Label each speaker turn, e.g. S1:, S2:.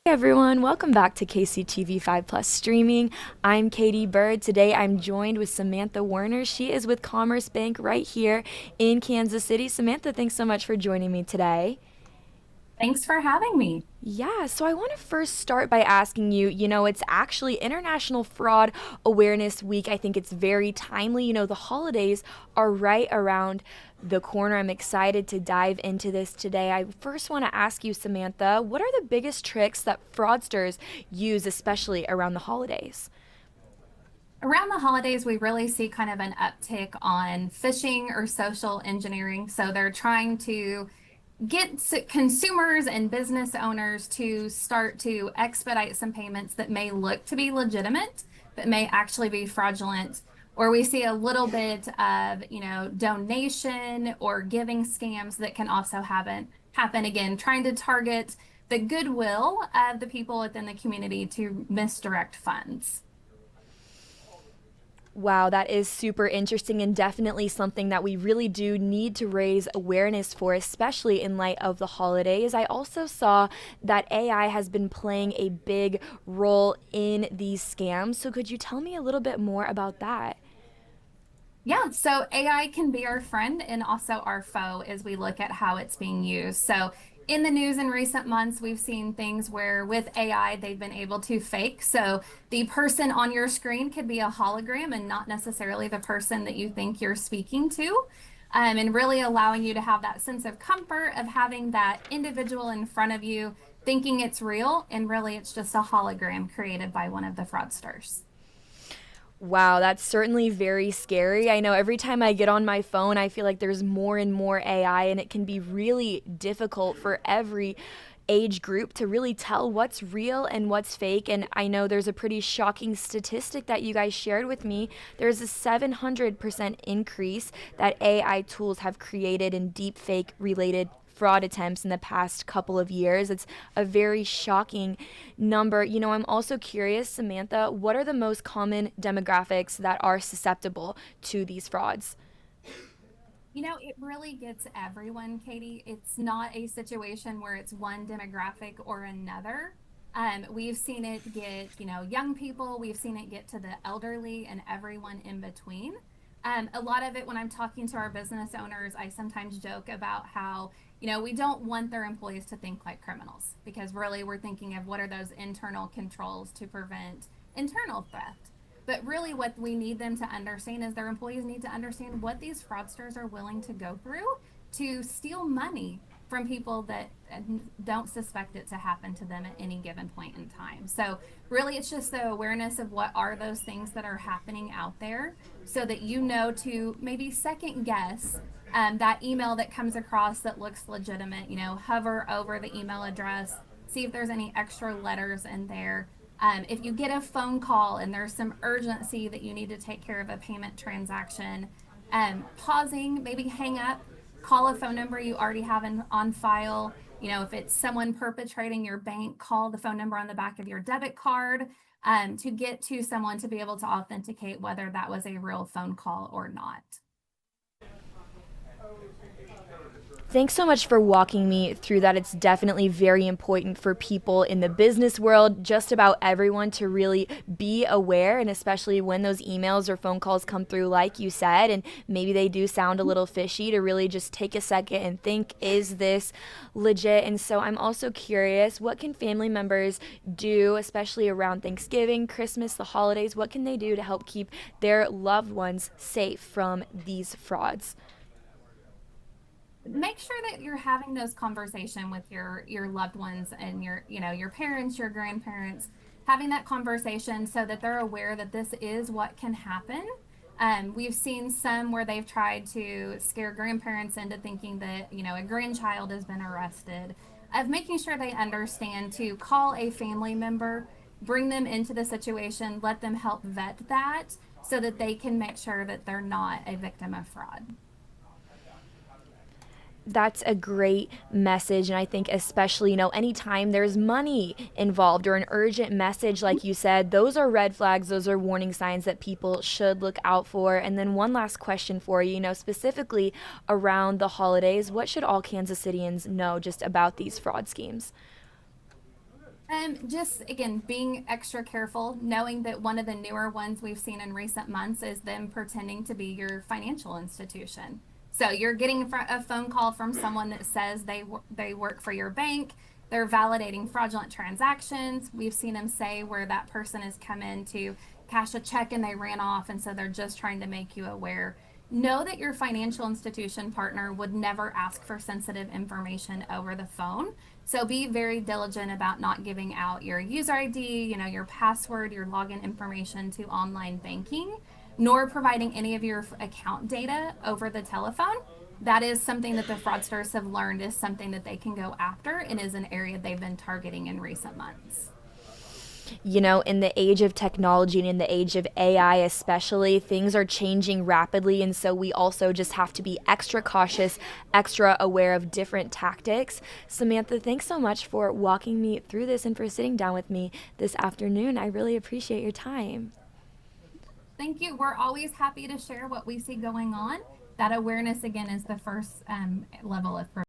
S1: Hey everyone, welcome back to KCTV 5 Plus Streaming. I'm Katie Bird. Today I'm joined with Samantha Werner. She is with Commerce Bank right here in Kansas City. Samantha, thanks so much for joining me today.
S2: Thanks for having me.
S1: Yeah, so I want to first start by asking you, it's actually International Fraud Awareness Week. I think it's very timely. The holidays are right around the corner. I'm excited to dive into this today. I first want to ask you, Samantha, what are the biggest tricks that fraudsters use, especially around the holidays?
S2: Around the holidays, we really see kind of an uptick on phishing or social engineering. So they're trying to get consumers and business owners to start to expedite some payments that may look to be legitimate, but may actually be fraudulent. Or we see a little bit of, donation or giving scams that can also happen again, trying to target the goodwill of the people within the community to misdirect funds.
S1: Wow, that is super interesting and definitely something that we really do need to raise awareness for, especially in light of the holidays. I also saw that AI has been playing a big role in these scams. So, could you tell me a little bit more about that?
S2: Yeah, so AI can be our friend and also our foe as we look at how it's being used. So, in the news in recent months, we've seen things where with AI, they've been able to fake. So, the person on your screen could be a hologram and not necessarily the person that you think you're speaking to. And really allowing you to have that sense of comfort of having that individual in front of you thinking it's real, and really it's just a hologram created by one of the fraudsters.
S1: Wow, that's certainly very scary. I know every time I get on my phone, I feel like there's more and more AI, and it can be really difficult for every age group to really tell what's real and what's fake. And I know there's a pretty shocking statistic that you guys shared with me. There's a 700% increase that AI tools have created in deep fake related fraud attempts in the past couple of years. It's a very shocking number. I'm also curious, Samantha, what are the most common demographics that are susceptible to these frauds?
S2: It really gets everyone, Katie. It's not a situation where it's one demographic or another. We've seen it get, young people, we've seen it get to the elderly and everyone in between. A lot of it, when I'm talking to our business owners, I sometimes joke about how, we don't want their employees to think like criminals because really we're thinking of what are those internal controls to prevent internal theft. But really, what we need them to understand is their employees need to understand what these fraudsters are willing to go through to steal money from people that don't suspect it to happen to them at any given point in time. So, really, it's just the awareness of what are those things that are happening out there so that you know to maybe second guess that email that comes across that looks legitimate. Hover over the email address, see if there's any extra letters in there. If you get a phone call and there's some urgency that you need to take care of a payment transaction, pausing, maybe hang up, call a phone number you already have on file. If it's someone perpetrating your bank, call the phone number on the back of your debit card to get to someone to be able to authenticate whether that was a real phone call or not.
S1: Thanks so much for walking me through that. It's definitely very important for people in the business world, just about everyone, to really be aware, and especially when those emails or phone calls come through, like you said, and maybe they do sound a little fishy, to really just take a second and think, is this legit? And so I'm also curious, what can family members do, especially around Thanksgiving, Christmas, the holidays? What can they do to help keep their loved ones safe from these frauds?
S2: Make sure that you're having those conversation with your loved ones and your parents, your grandparents, having that conversation so that they're aware that this is what can happen. We've seen some where they've tried to scare grandparents into thinking that a grandchild has been arrested, of making sure they understand to call a family member, bring them into the situation, let them help vet that so that they can make sure that they're not a victim of fraud.
S1: That's a great message. And I think, especially, anytime there's money involved or an urgent message, like you said, those are red flags. Those are warning signs that people should look out for. And then, one last question for you, specifically around the holidays, what should all Kansas Cityans know just about these fraud schemes?
S2: Just again, being extra careful, knowing that one of the newer ones we've seen in recent months is them pretending to be your financial institution. So you're getting a phone call from someone that says they work for your bank. They're validating fraudulent transactions. We've seen them say where that person has come in to cash a check and they ran off, and so they're just trying to make you aware. Know that your financial institution partner would never ask for sensitive information over the phone. So be very diligent about not giving out your user ID, your password, your login information to online banking, nor providing any of your account data over the telephone. That is something that the fraudsters have learned is something that they can go after and is an area they've been targeting in recent months.
S1: In the age of technology and in the age of AI, especially, things are changing rapidly. And so we also just have to be extra cautious, extra aware of different tactics. Samantha, thanks so much for walking me through this and for sitting down with me this afternoon. I really appreciate your time.
S2: Thank you. We're always happy to share what we see going on. That awareness, again, is the first level of prevention.